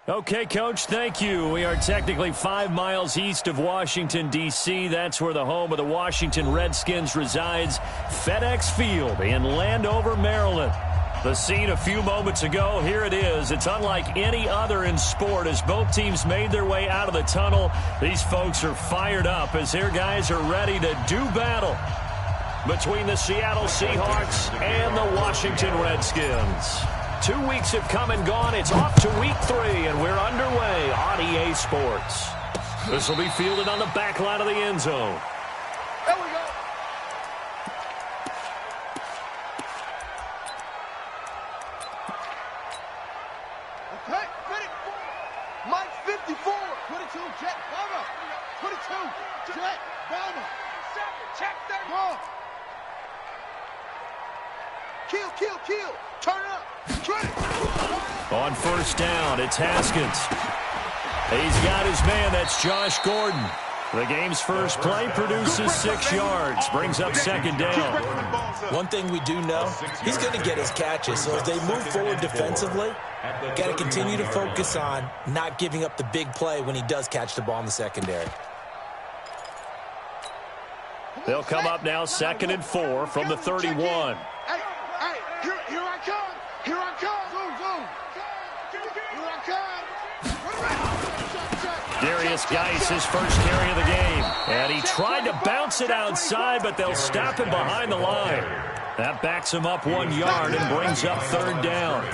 Okay, Coach, thank you. We are technically 5 miles east of Washington, D.C. That's where the home of the Washington Redskins resides, FedEx Field in Landover, Maryland. The scene a few moments ago, here it is. It's unlike any other in sport as both teams made their way out of the tunnel. These folks are fired up as their guys are ready to do battle between the Seattle Seahawks and the Washington Redskins. 2 weeks have come and gone. It's off to week 3, and we're underway on EA Sports. This will be fielded on the back line of the end zone. There we go. Okay, ready. Mike 54. 22, Jet, Bomber. 22, Jet, Bomber. Check that. Go. Kill. Turn it up. On first down, it's Haskins. He's got his man. That's Josh Gordon. The game's first play produces 6 yards. Brings up second down. One thing we do know, he's going to get his catches. So as they move forward defensively, got to continue to focus on not giving up the big play when he does catch the ball in the secondary. They'll come up now 2nd and 4 from the 31. Hey, here I come. Here I come. Zoom. Here I come. Darius Geis, his first carry of the game. And he tried to bounce it outside, but they'll stop him behind the line. That backs him up 1 yard and brings up 3rd down.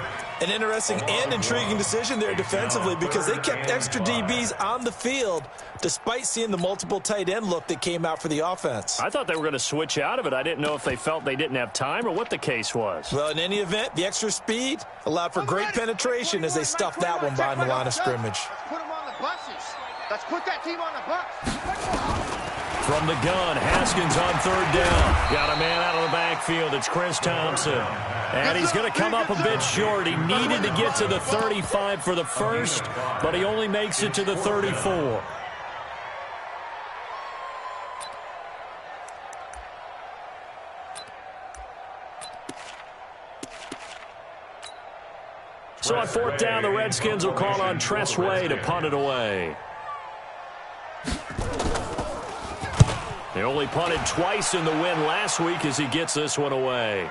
An interesting and intriguing decision there defensively because they kept extra DBs on the field despite seeing the multiple tight end look that came out for the offense. I thought they were going to switch out of it. I didn't know if they felt they didn't have time or what the case was. Well, in any event, the extra speed allowed for great penetration as they stuffed that one behind the line of scrimmage. Put them on the buses. Let's put that team on the bus. From the gun, Haskins on 3rd down. Got a man out of the backfield. It's Chris Thompson. And he's going to come up a bit short. He needed to get to the 35 for the first, but he only makes it to the 34. So on 4th down, the Redskins will call on Tress Way to punt it away. They only punted twice in the win last week as he gets this one away.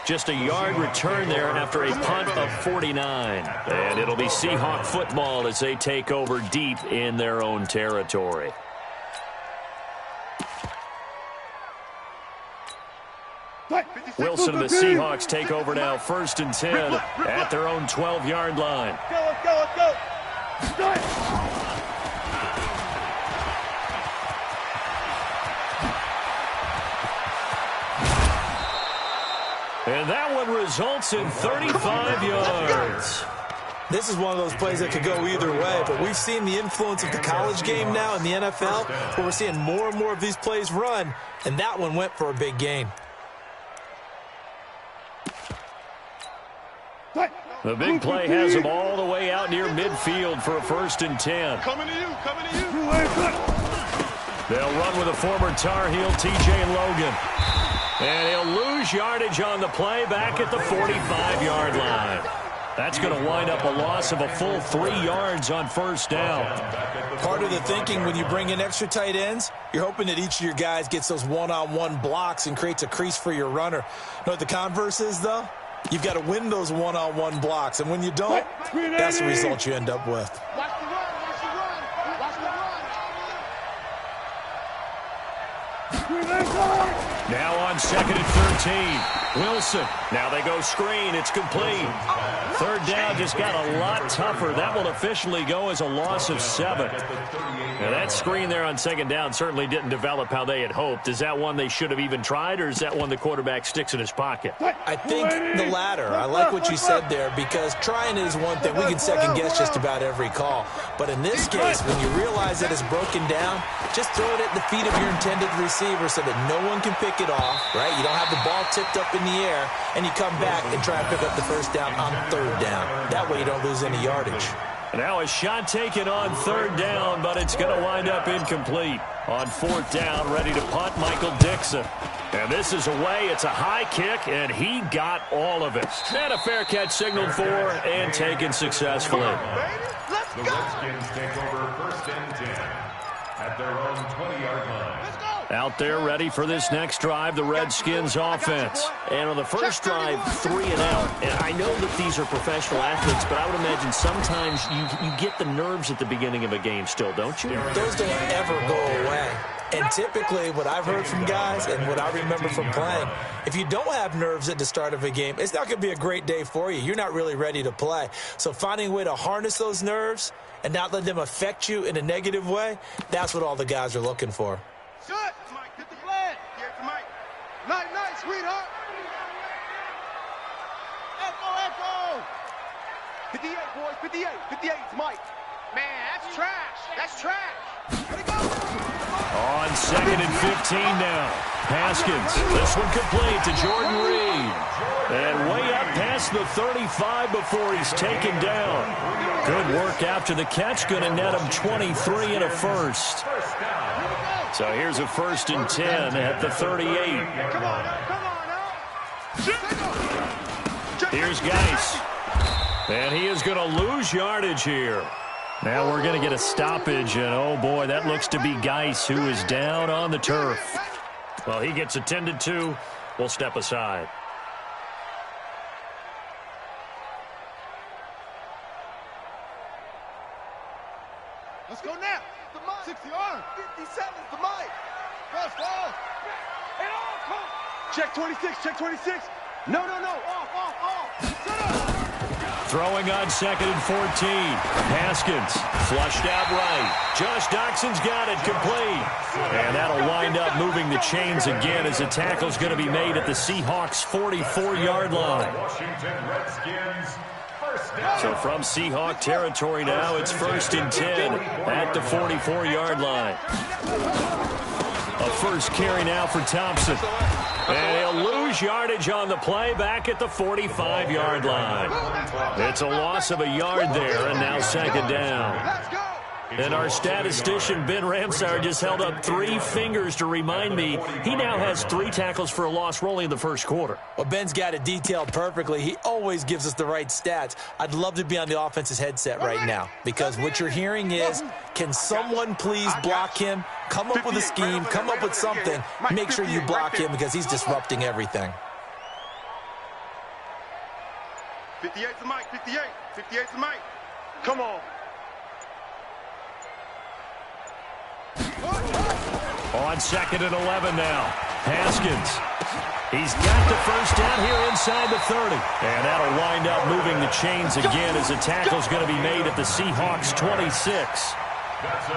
Just a yard return there after a punt of 49. And it'll be Seahawk football as they take over deep in their own territory. Wilson and the Seahawks take over now 1st and 10 at their own 12-yard line. Let's go. And that one results in 35 yards. This is one of those plays that could go either way, but we've seen the influence of the college game now in the NFL, where we're seeing more and more of these plays run, and that one went for a big gain. The big play has them all the way out near midfield for a 1st and 10. Coming to you. They'll run with a former Tar Heel, TJ Logan. And he'll lose yardage on the play back at the 45-yard line. That's going to wind up a loss of a full 3 yards on 1st down. Part of the thinking when you bring in extra tight ends, you're hoping that each of your guys gets those one-on-one blocks and creates a crease for your runner. You know what the converse is, though? You've got to win those one-on-one blocks, and when you don't, that's the result you end up with. Watch the run. Now on 2nd and 13. Wilson. Now they go screen. It's complete. 3rd down just got a lot tougher. That will officially go as a loss of 7. Now that screen there on 2nd down certainly didn't develop how they had hoped. Is that one they should have even tried, or is that one the quarterback sticks in his pocket? I think the latter. I like what you said there, because trying is one thing. We can second-guess just about every call. But in this case, when you realize that it's broken down, just throw it at the feet of your intended receiver so that no one can pick it off, right? You don't have the ball tipped up in the air, and you come back and try and pick up the 1st down on 3rd down. That way you don't lose any yardage. Now a shot taken on third down, but it's going to wind up incomplete. On fourth down, ready to punt, Michael Dixon. And this is away. It's a high kick, and he got all of it. And a fair catch signaled for and taken successfully. The Redskins take over first and 10 at their own 20-yard line. Out there ready for this next drive, the Redskins offense. And on the first drive, 3 and out. And I know that these are professional athletes, but I would imagine sometimes you get the nerves at the beginning of a game still, don't you? Those don't ever go away. And typically, what I've heard from guys and what I remember from playing, if you don't have nerves at the start of a game, it's not going to be a great day for you. You're not really ready to play. So finding a way to harness those nerves and not let them affect you in a negative way, that's what all the guys are looking for. Shut! Mike, hit the flag. Here's Mike. Night, sweetheart. Echo. 58, boys, 58. 58, it's Mike. Man, that's trash. That's trash. Let it go. On 2nd and 15 now. Haskins. This one complete to Jordan Reed. And way up past the 35 before he's taken down. Good work after the catch. Going to net him 23 and a first. So here's a 1st and 10 at the 38. Come on now. Here's Geis. And he is going to lose yardage here. Now we're going to get a stoppage, and oh boy, that looks to be Geis, who is down on the turf. Well, he gets attended to. We'll step aside. Let's go now. The Mike. 60-yard. 57's the Mike. Go. Check 26. No. Off. Shut up. Throwing on 2nd and 14. Haskins flushed out right. Josh Doxson's got it complete. And that'll wind up moving the chains again as a tackle's going to be made at the Seahawks' 44-yard line. Washington Redskins first down. So from Seahawk territory now, it's 1st and 10 at the 44-yard line. A first carry now for Thompson. And he'll lose yardage on the play back at the 45-yard line. It's a loss of a yard there, and now 2nd down. And our statistician, Ben Ramsar, just held up 3 fingers to remind me he now has 3 tackles for a loss only in the first quarter. Well, Ben's got it detailed perfectly. He always gives us the right stats. I'd love to be on the offense's headset right now because what you're hearing is, can someone please block him? Come up with a scheme. Come up with something. Make sure you block him because he's disrupting everything. 58's the Mike. 58's the Mike. Come on. On 2nd and 11 now. Haskins. He's got the first down here inside the 30. And that'll wind up moving the chains again as the tackle's going to be made at the Seahawks' 26.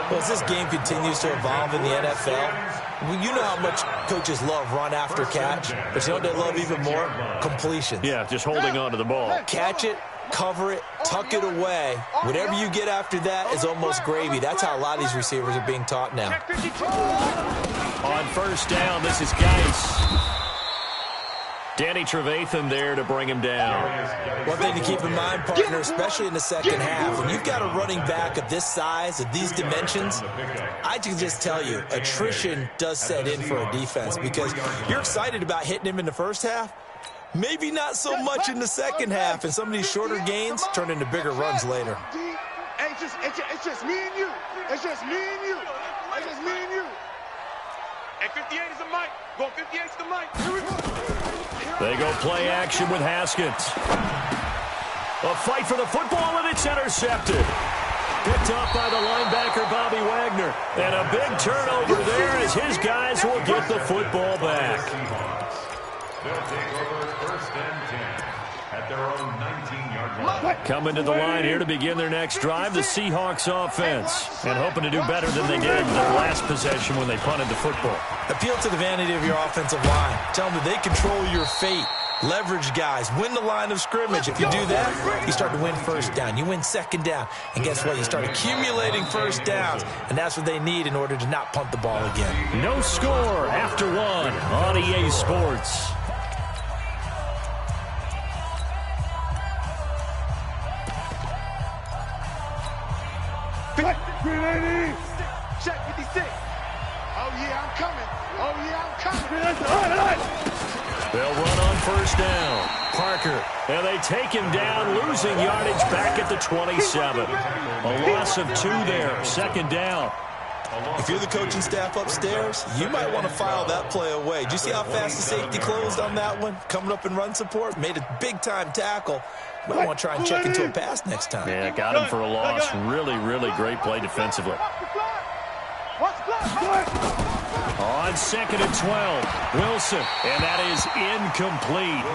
Well, as this game continues to evolve in the NFL, you know how much coaches love run after catch, but you know what they love even more? Completions. Yeah, just holding on to the ball. Catch it, cover it, tuck it away. Whatever you get after that is almost gravy. That's how a lot of these receivers are being taught now. On first down, this is Geis. Danny Trevathan there to bring him down. One thing to keep in mind, partner, especially in the second half, when you've got a running back of this size, of these dimensions, I can just tell you, attrition does set in for a defense because you're excited about hitting him in the first half. Maybe not so much in the second half, and some of these shorter gains turn into bigger runs later. It's just me and you. It's just me and you. It's just me and you. And 58 is the Mike. Go 58 is the Mike. Here we go. They go play action with Haskins. A fight for the football, and it's intercepted. Picked off by the linebacker, Bobby Wagner. And a big turnover there as his guys will get the football back. They'll take over 1st and 10 at their own 19-yard line. Coming to the line here to begin their next drive, the Seahawks offense. And hoping to do better than they did in their last possession when they punted the football. Appeal to the vanity of your offensive line. Tell them that they control your fate. Leverage guys. Win the line of scrimmage. If you do that, you start to win first down. You win 2nd down. And guess what? You start accumulating first downs. And that's what they need in order to not punt the ball again. No score after 1 on EA Sports. Check 56. Oh, yeah, I'm coming. Oh, yeah, I'm coming. They'll run on first down. Parker, and they take him down, losing yardage back at the 27. A loss of 2 there, second down. If you're the coaching staff upstairs, you might want to file that play away. Do you see how fast the safety closed on that one? Coming up in run support, made a big-time tackle. Might want to try and check into a pass next time. Yeah, got him for a loss. Really, really great play defensively. On second and 12, Wilson, and that is incomplete.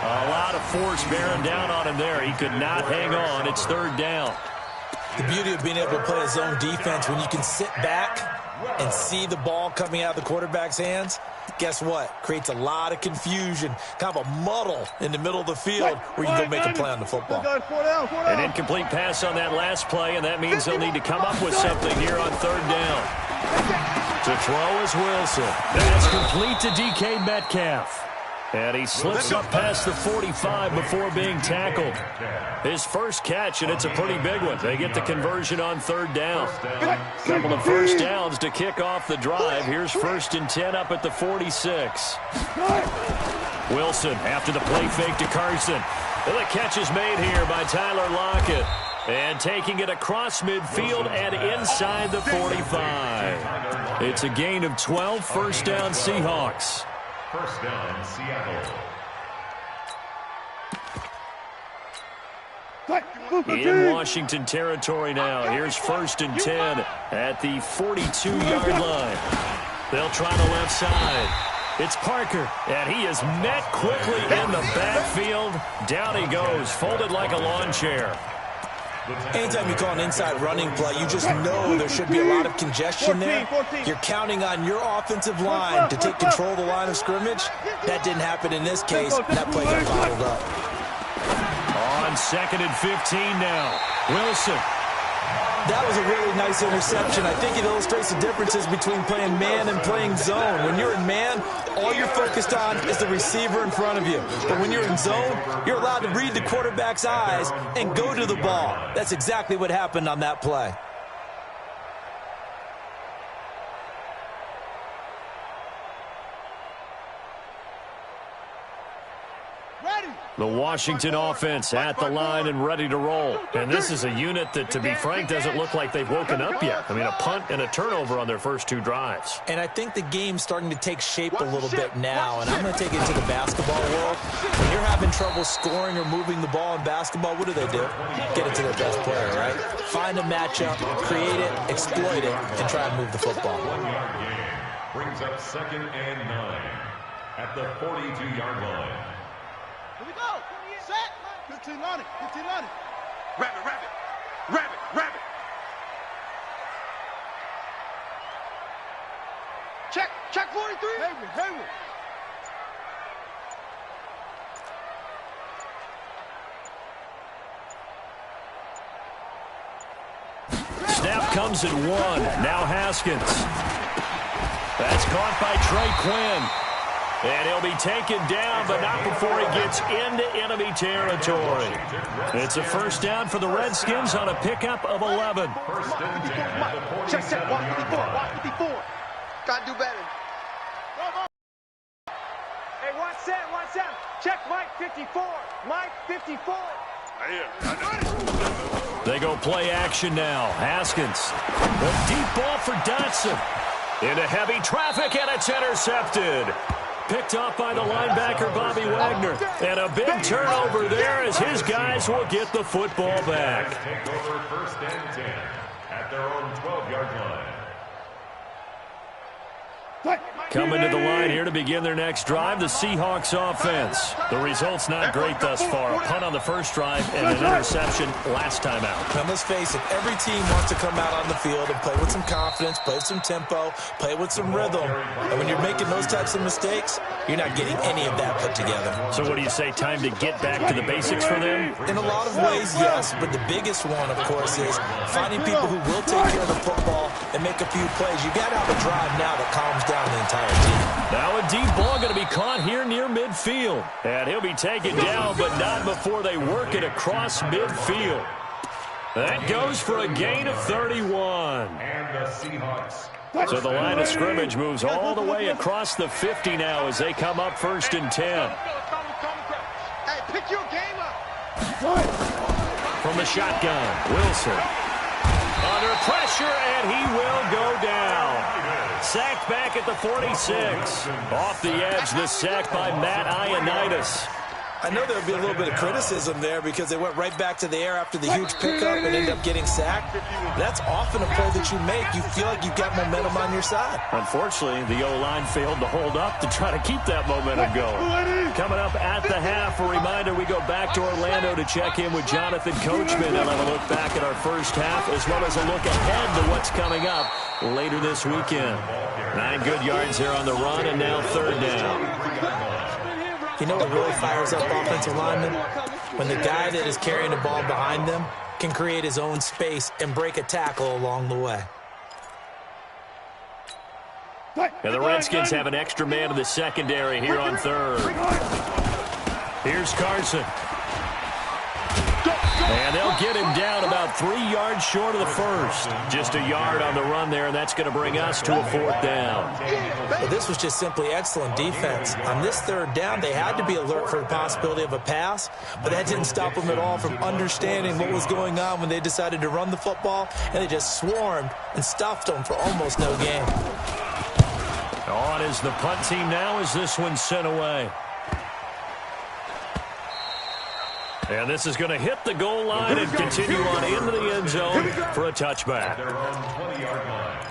A lot of force bearing down on him there. He could not hang on. It's third down. The beauty of being able to play a zone defense when you can sit back and see the ball coming out of the quarterback's hands, guess what? Creates a lot of confusion, kind of a muddle in the middle of the field where you can go make a play on the football. An incomplete pass on that last play, and that means they'll need to come up with something here on third down. To throw is Wilson. That's complete to DK Metcalf. And he slips up past the 45 before being tackled. His first catch, and it's a pretty big one. They get the conversion on third down. Couple of first downs to kick off the drive. Here's 1st and 10 up at the 46. Wilson after the play fake to Carson. Well, the catch is made here by Tyler Lockett. And taking it across midfield and inside the 45. It's a gain of 12, first down Seahawks. First down, Seattle. In Washington territory now. Here's 1st and 10 at the 42-yard line. They'll try the left side. It's Parker, and he is met quickly in the backfield. Down he goes, folded like a lawn chair. Anytime you call an inside running play, you just know there should be a lot of congestion there. You're counting on your offensive line to take control of the line of scrimmage. That didn't happen in this case. That play got bottled up. On 2nd and 15 now. Wilson. That was a really nice interception. I think it illustrates the differences between playing man and playing zone. When you're in man, all you're focused on is the receiver in front of you. But when you're in zone, you're allowed to read the quarterback's eyes and go to the ball. That's exactly what happened on that play. The Washington offense at the line and ready to roll. And this is a unit that, to be frank, doesn't look like they've woken up yet. I mean, a punt and a turnover on their first 2 drives. And I think the game's starting to take shape a little bit now. And I'm going to take it to the basketball world. When you're having trouble scoring or moving the ball in basketball, what do? Get it to their best player, right? Find a matchup, create it, exploit it, and try and move the football. 1-yard gain brings up 2nd and 9 at the 42-yard line. Here we go. Set. 15 on it. 15 on it. Rabbit, rabbit. Rabbit, rabbit. Check 43. Hayward. Snap comes at 1. Now Haskins. That's caught by Trey Quinn. And he'll be taken down, but not before he gets into enemy territory. It's a first down for the Redskins on a pickup of 11. First and 10 at the 47-yard Watch 54. Gotta do better. Hey, watch that. Check Mike 54. Mike 54. They go play action now. Haskins. A deep ball for Dotson. Into heavy traffic, and it's intercepted. Picked off by the linebacker, Bobby Wagner. And a big turnover there as his guys will get the football back. Take over 1st and 10 at their own 12-yard line. Coming to the line here to begin their next drive, the Seahawks offense. The result's not great thus far. A punt on the first drive and an interception last time out. Now, let's face it, every team wants to come out on the field and play with some confidence, play with some tempo, play with some rhythm. And when you're making those types of mistakes, you're not getting any of that put together. So what do you say, time to get back to the basics for them? In a lot of ways, yes. But the biggest one, of course, is finding people who will take care of the football and make a few plays. You got to have a drive now that calms down the entire team. Now a deep ball going to be caught here near midfield. And he'll be taken down, but not before they work it across midfield. That goes for a gain of 31. And the Seahawks. So the line of scrimmage moves all the way across the 50 now as they come up 1st and 10. Hey, pick your game up. From the shotgun, Wilson. Under pressure, and he will go down. Sacked back at the 46. Off the edge, the sack by Matt Ioannidis. I know there'll be a little bit of criticism there because they went right back to the air after the huge pickup and ended up getting sacked. That's often a play that you make. You feel like you've got momentum on your side. Unfortunately, the O-line failed to hold up to try to keep that momentum going. Coming up at the half, a reminder, we go back to Orlando to check in with Jonathan Coachman and have a look back at our first half as well as a look ahead to what's coming up later this weekend. 9 good yards here on the run and now 3rd down. You know what really fires up offensive linemen? When the guy that is carrying the ball behind them can create his own space and break a tackle along the way. And the Redskins have an extra man in the secondary here on 3rd. Here's Carson. And they'll get him down about 3 yards short of the first. Just a yard on the run there, and that's going to bring us to a 4th down. Well, this was just simply excellent defense. On this 3rd down, they had to be alert for the possibility of a pass, but that didn't stop them at all from understanding what was going on when they decided to run the football, and they just swarmed and stuffed them for almost no gain. On is the punt team now as this one's sent away. And this is going to hit the goal line and continue on into the end zone for a touchback. Their own 20-yard line.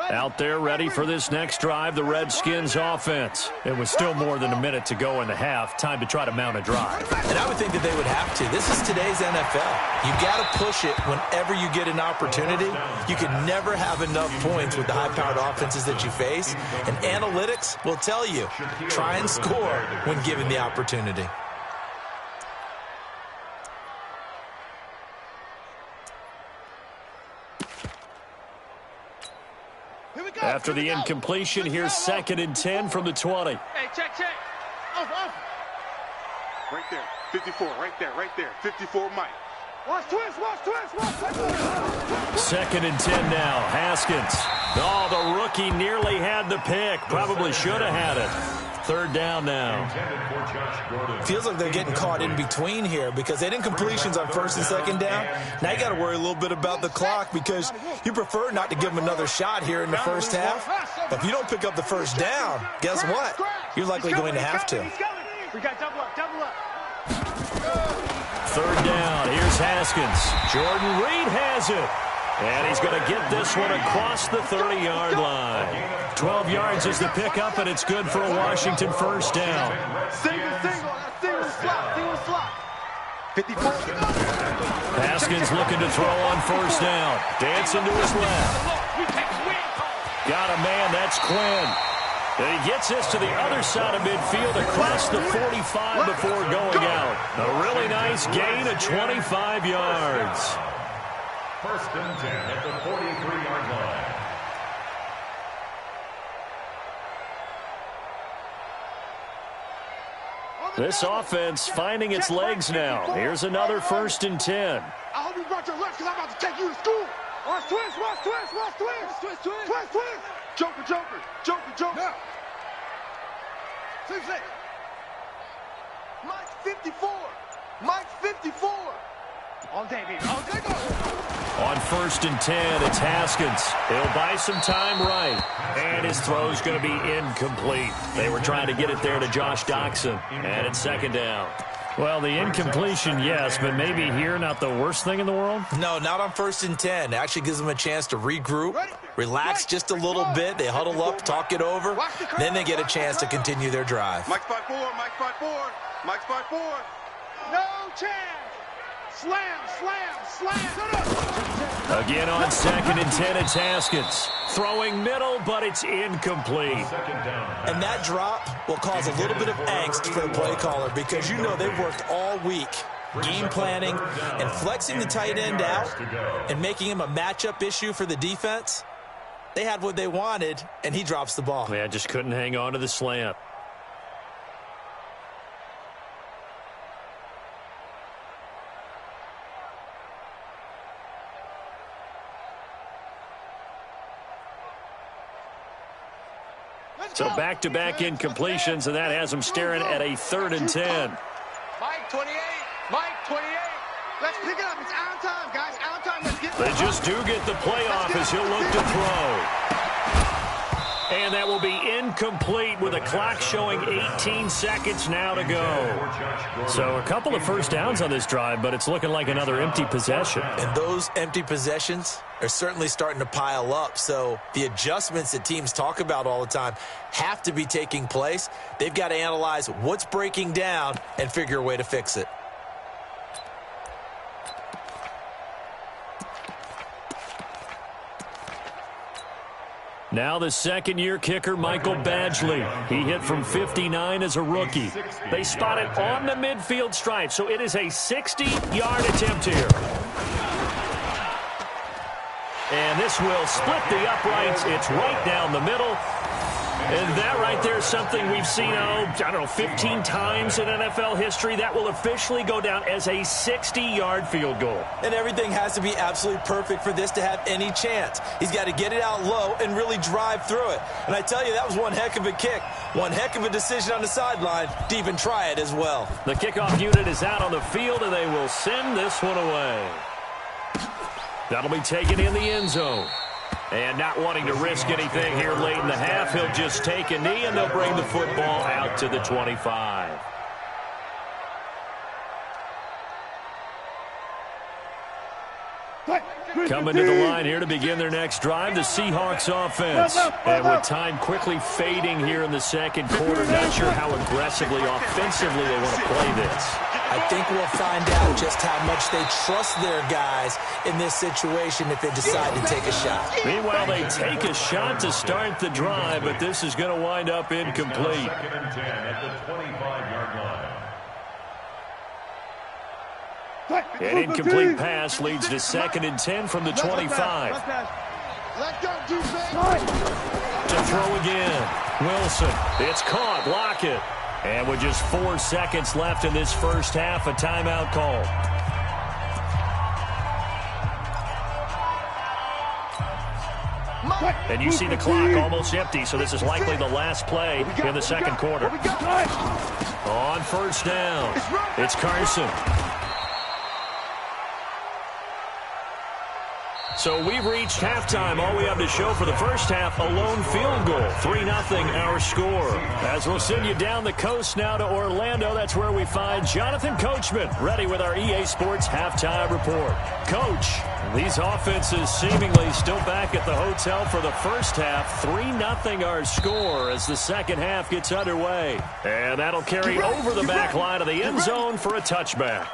Out there ready for this next drive, the Redskins offense. It was still more than a minute to go in the half. Time to try to mount a drive. And I would think that they would have to. This is today's NFL. You've got to push it whenever you get an opportunity. You can never have enough points with the high-powered offenses that you face. And analytics will tell you, try and score when given the opportunity. After the incompletion, here's 2nd and 10 from the 20. Hey, check. Off. Right there. 54, right there. 54, Mike. Watch twist. 2nd and 10 now. Haskins. Oh, the rookie nearly had the pick. Probably should have had it. 3rd down now. Feels like they're getting caught in between here because they didn't completions on 1st and 2nd down. Now you got to worry a little bit about the clock because you prefer not to give them another shot here in the first half. But if you don't pick up the 1st down, guess what? You're likely going to have to. We got double up. 3rd down. Here's Haskins. Jordan Reed has it. And he's going to get this one across the 30-yard line. 12 yards is the pickup, and it's good for a Washington 1st down. Single slot. 54. Haskins looking to throw on 1st down. Dancing to his left. Got a man, that's Quinn. And he gets this to the other side of midfield across the 45 before going out. A really nice gain of 25 yards. 1st and 10 at the 43-yard line. This offense finding its legs now. Here's another 1st and 10. I hope you brought your lunch because I'm about to take you to school. Watch twist. Joker. Six. Mike 54. All day, baby. On 1st and 10, it's Haskins. He'll buy some time right. And his throw's going to be incomplete. They were trying to get it there to Josh Doxson. And it's 2nd down. Well, the incompletion, yes, but maybe here not the worst thing in the world? No, not on 1st and 10. It actually gives them a chance to regroup, relax just a little bit. They huddle up, talk it over. Then they get a chance to continue their drive. Mike spot 4. No chance. Slam. Again on 2nd and 10, it's Haskins. Throwing middle, but it's incomplete. And that drop will cause a little bit of angst for the play caller because you know they've worked all week game planning and flexing the tight end out and making him a matchup issue for the defense. They had what they wanted, and he drops the ball. Yeah, just couldn't hang on to the slant. So back-to-back incompletions, and that has them staring at a 3rd and 10. Mike, 28. Mike, 28. Let's pick it up. It's out time, guys. Out time. Let's get They just do get the playoff as he'll look to throw. And that will be incomplete with a clock showing 18 seconds now to go. So a couple of first downs on this drive, but it's looking like another empty possession. And those empty possessions are certainly starting to pile up. So the adjustments that teams talk about all the time have to be taking place. They've got to analyze what's breaking down and figure a way to fix it. Now the second-year kicker, Michael Badgley. He hit from 59 as a rookie. They spot it on the midfield stripe, so it is a 60-yard attempt here. And this will split the uprights. It's right down the middle. And that right there is something we've seen, 15 times in NFL history. That will officially go down as a 60-yard field goal. And everything has to be absolutely perfect for this to have any chance. He's got to get it out low and really drive through it. And I tell you, that was one heck of a kick. One heck of a decision on the sideline to even try it as well. The kickoff unit is out on the field, and they will send this one away. That'll be taken in the end zone. And not wanting to risk anything here late in the half, he'll just take a knee, and they'll bring the football out to the 25. Coming to the line here to begin their next drive, the Seahawks offense. And with time quickly fading here in the second quarter, not sure how aggressively, offensively they want to play this. I think we'll find out just how much they trust their guys in this situation if they decide to take a shot. Meanwhile, they take a shot to start the drive, but this is going to wind up incomplete. 2nd and 10 at the 25-yard line. An incomplete pass leads to 2nd and 10 from the 25. To throw again. Wilson. It's caught. Lockett. And with just 4 seconds left in this first half, a timeout call. And you see the clock almost empty, so this is likely the last play in the second quarter. On first down, it's Carson. So we've reached halftime. All we have to show for the first half, a lone field goal. 3-0 our score. As we'll send you down the coast now to Orlando, that's where we find Jonathan Coachman, ready with our EA Sports halftime report. Coach, these offenses seemingly still back at the hotel for the first half. 3-0 our score as the second half gets underway. And that'll carry over the back line of the end zone for a touchback.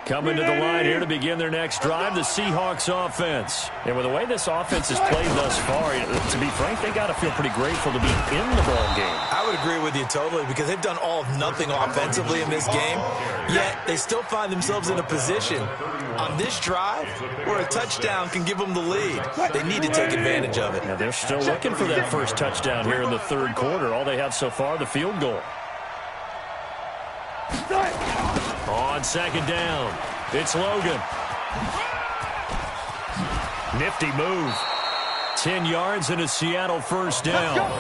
Coming to the line here to begin their next drive, the Seahawks offense. And with the way this offense has played thus far, to be frank, they got to feel pretty grateful to be in the ball game. I would agree with you totally because they've done all of nothing offensively in this game, yet they still find themselves in a position on this drive where a touchdown can give them the lead. They need to take advantage of it. Now they're still looking for that first touchdown here in the third quarter. All they have so far, the field goal. On second down, it's Logan. Nifty move. 10 yards and a Seattle first down.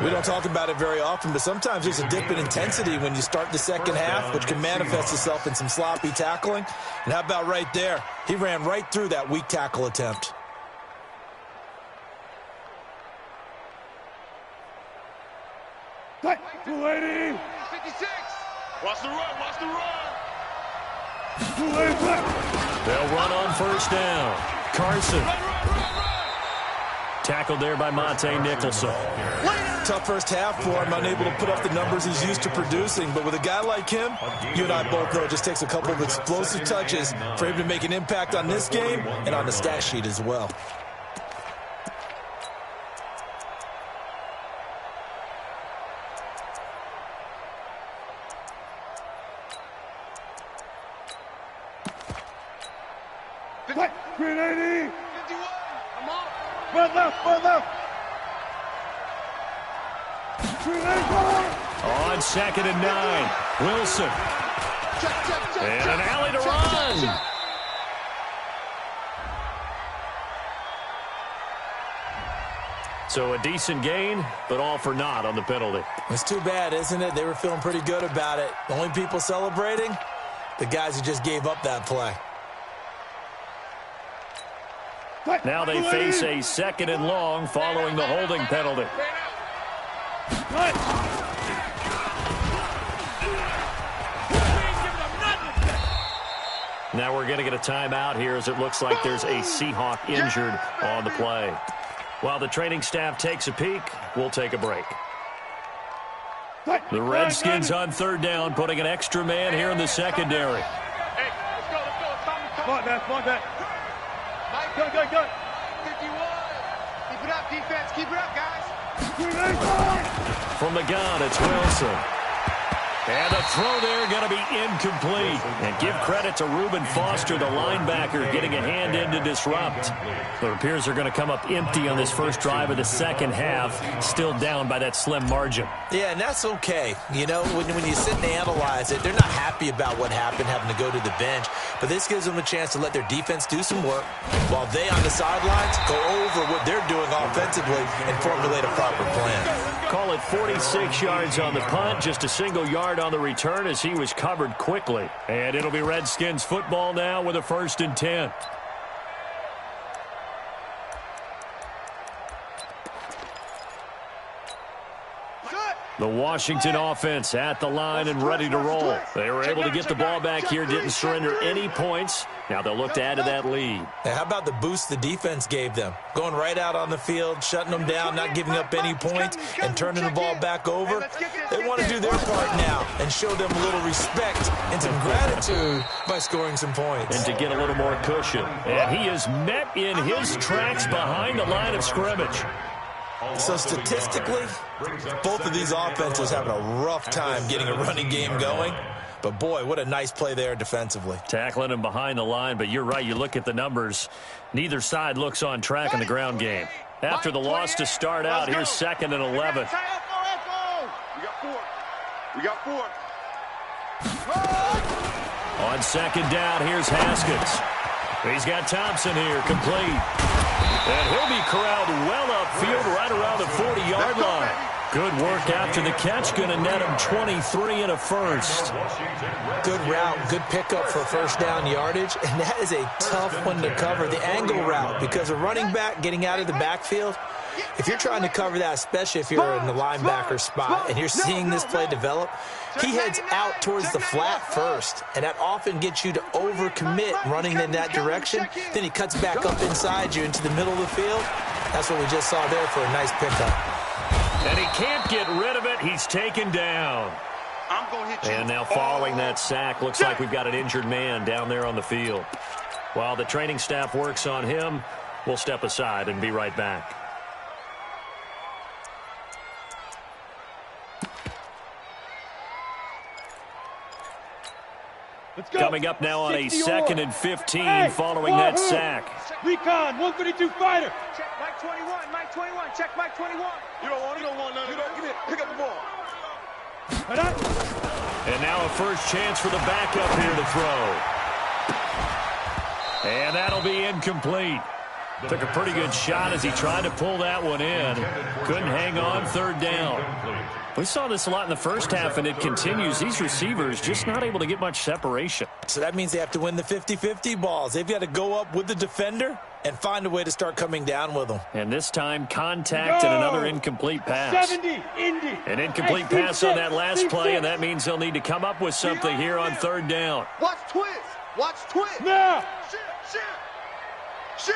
We don't talk about it very often, but sometimes there's a dip in intensity when you start the second half, which can manifest itself in some sloppy tackling. And how about right there? He ran right through that weak tackle attempt. .280. 56. Watch the run. Watch the run. They'll run on first down. Carson. Tackled there by Monte Nicholson. Tough first half for him, unable to put up the numbers he's used to producing. But with a guy like him, you and I both know it just takes a couple of explosive touches for him to make an impact on this game and on the stat sheet as well. Green 80. 51. I'm off. One left. One left. On 2nd and 9. Wilson. And an alley to run. So a decent gain, but all for naught on the penalty. It's too bad, isn't it? They were feeling pretty good about it. The only people celebrating, the guys who just gave up that play. Now they face a 2nd and long following the holding penalty. Now we're going to get a timeout here as it looks like there's a Seahawk injured on the play. While the training staff takes a peek, we'll take a break. The Redskins on 3rd down, putting an extra man here in the secondary. Hey, let's go. Come on, man. Go. 51. Keep it up, defense. Keep it up, guys. From the gun, it's Wilson. And the throw there going to be incomplete. And give credit to Reuben Foster, the linebacker, getting a hand in to disrupt. It appears they're going to come up empty on this first drive of the second half, still down by that slim margin. Yeah, and that's okay. You know, when you sit and analyze it, they're not happy about what happened, having to go to the bench. But this gives them a chance to let their defense do some work while they on the sidelines go over what they're doing offensively and formulate a proper plan. Call it 46 yards on the punt, just a single yard on the return as he was covered quickly. And it'll be Redskins football now with a 1st and 10. The Washington offense at the line and ready to roll. They were able to get the ball back here, didn't surrender any points. Now they'll look to add to that lead. Now, how about the boost the defense gave them? Going right out on the field, shutting them down, not giving up any points, and turning the ball back over. They want to do their part now and show them a little respect and some gratitude by scoring some points. And to get a little more cushion. And he is met in his tracks behind the line of scrimmage. So statistically, both of these offenses having a rough time getting a running game going. But, boy, what a nice play there defensively. Tackling him behind the line, but you're right. You look at the numbers. Neither side looks on track in the ground game. After the loss to start out, here's 2nd and 11. We got 4. On 2nd down, here's Haskins. He's got Thompson here, complete. And he'll be corralled well upfield right around the 40-yard line. Good work after the catch. Going to net him 23 and a first. Good route, good pickup for first down yardage. And that is a tough one to cover, the angle route, because a running back getting out of the backfield, if you're trying to cover that, especially if you're in the linebacker spot and you're seeing this play develop, he heads out towards the flat first, and that often gets you to overcommit running in that direction. Then he cuts back up inside you into the middle of the field. That's what we just saw there for a nice pickup. And he can't get rid of it. He's taken down. I'm gonna hit you. And now following that sack, looks like we've got an injured man down there on the field. While the training staff works on him, we'll step aside and be right back. Coming up now on a 2nd and 15 following that sack. Recon, 132 fighter. Check Mike 21. Check Mike 21. You don't want none. Get it. Pick up the ball. And now a first chance for the backup here to throw. And that'll be incomplete. Took a pretty good shot as he tried to pull that one in. Couldn't hang on, 3rd down. We saw this a lot in the first half, and it continues. These receivers just not able to get much separation. So that means they have to win the 50-50 balls. They've got to go up with the defender and find a way to start coming down with them. And this time, contact and another incomplete pass. 70, Indy. An incomplete pass on that last play, and that means they'll need to come up with something here on 3rd down. Watch twist. Now. Shit.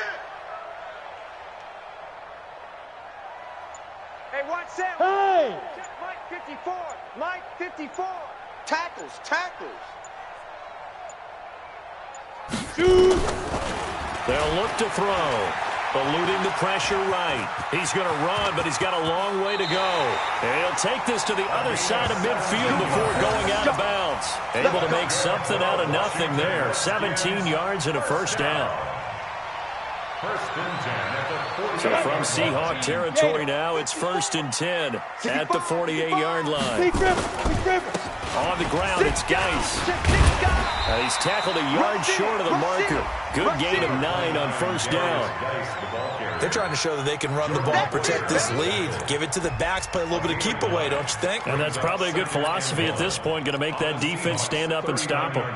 Hey, watch that. Hey. Mike 54. Tackles. Shoot. They'll look to throw. Eluding the pressure right. He's going to run, but he's got a long way to go. And he'll take this to the other side of midfield before going out of bounds. Able to make something out of nothing there. 17 yards and a first down. First and 10 at the 48. So from Seahawk territory now, it's 1st and 10 at the 48-yard line. On the ground, it's Geis. He's tackled a yard short of the marker. Good gain of 9 on 1st down. They're trying to show that they can run the ball, protect this lead. Give it to the backs, play a little bit of keep away, don't you think? And that's probably a good philosophy at this point, going to make that defense stand up and stop them.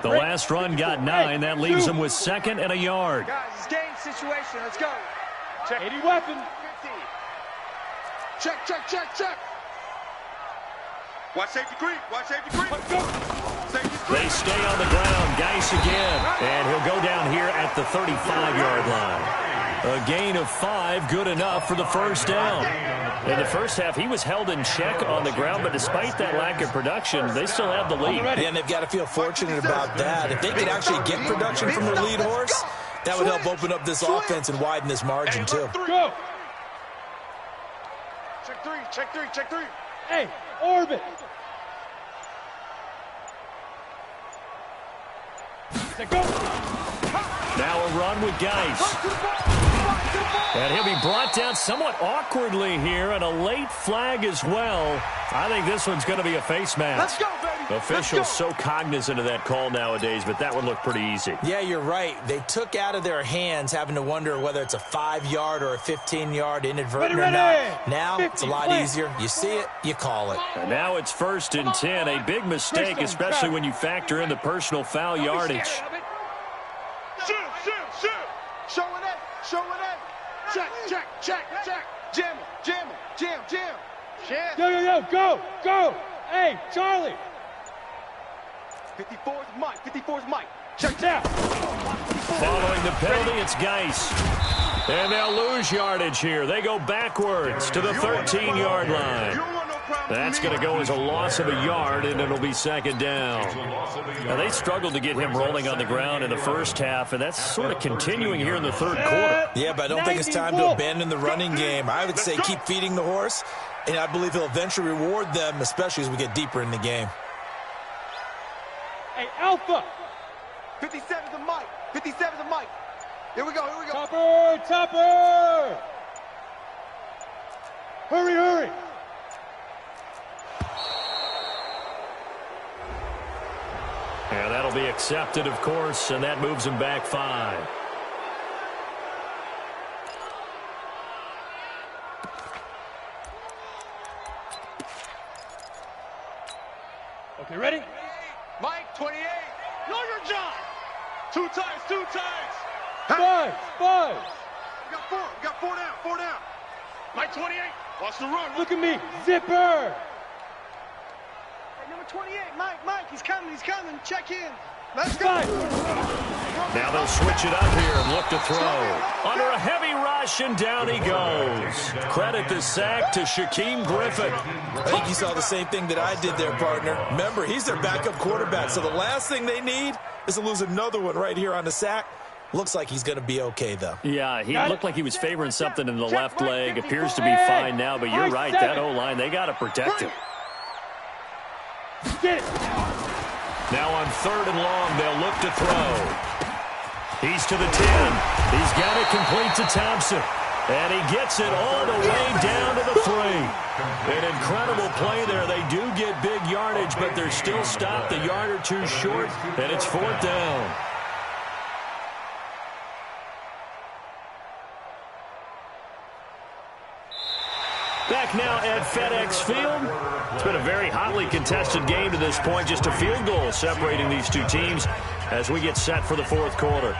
The last run got 9. That leaves them with 2nd and a yard. Guys, it's game situation. Let's go. Check. 80 weapon. 50. Check. Watch safety creep. Let's go. They stay on the ground. Geis again. And he'll go down here at the 35-yard line. A gain of 5, good enough for the 1st down. In the first half, he was held in check on the ground, but despite that lack of production, they still have the lead. And they've got to feel fortunate about that. If they could actually get production from their lead horse, that would help open up this offense and widen this margin, too. Go. Check three. Hey, orbit. Let's go. Now a run with Geis. And he'll be brought down somewhat awkwardly here, and a late flag as well. I think this one's going to be a face mask. Let's go, baby. Officials so cognizant of that call nowadays, but that would look pretty easy. Yeah, you're right. They took out of their hands having to wonder whether it's a 5-yard or a 15-yard inadvertent or not. Now it's a lot easier. You see it, you call it. And now it's 1st and 10. A big mistake, especially when you factor in the personal foul yardage. Shoot. Showing it. Check. Jam. Go. Hey, Charlie. 54's Mike. Check down. Following the penalty, it's Geis. And they'll lose yardage here. They go backwards to the 13-yard line. That's going to go as a loss of a yard, and it'll be 2nd down. Now, they struggled to get him rolling on the ground in the first half, and that's sort of continuing here in the 3rd quarter. Yeah, but I don't think it's time to abandon the running game. I would say keep feeding the horse, and I believe he'll eventually reward them, especially as we get deeper in the game. Hey, Alpha. 57's a Mike. Here we go. Topper. Hurry. And that'll be accepted, of course, and that moves him back 5. Okay, ready? Mike, 28. Know your job. Two times. Five. We got four down. Mike, 28. Watch the run. Look at me. Zipper. Hey, number 28. Mike, he's coming. Check in. Let's go. Now they'll switch it up here and look to throw. Under a heavy rush, and down he goes. Credit the sack to Shaquem Griffin. I think you saw the same thing that I did there, partner. Remember, he's their backup quarterback, so the last thing they need is to lose another one right here on the sack. Looks like he's going to be okay, though. Yeah, he looked like he was favoring something in the left leg. Appears to be fine now, but you're right. That O-line, they got to protect him. Get it. Now on 3rd and long, they'll look to throw. He's to the 10. He's got it complete to Thompson. And he gets it all the way down to the 3. An incredible play there. They do get big yardage, but they're still stopped a yard or two short, and it's 4th down. Back now at FedEx Field. It's been a very hotly contested game to this point. Just a field goal separating these two teams as we get set for the 4th quarter.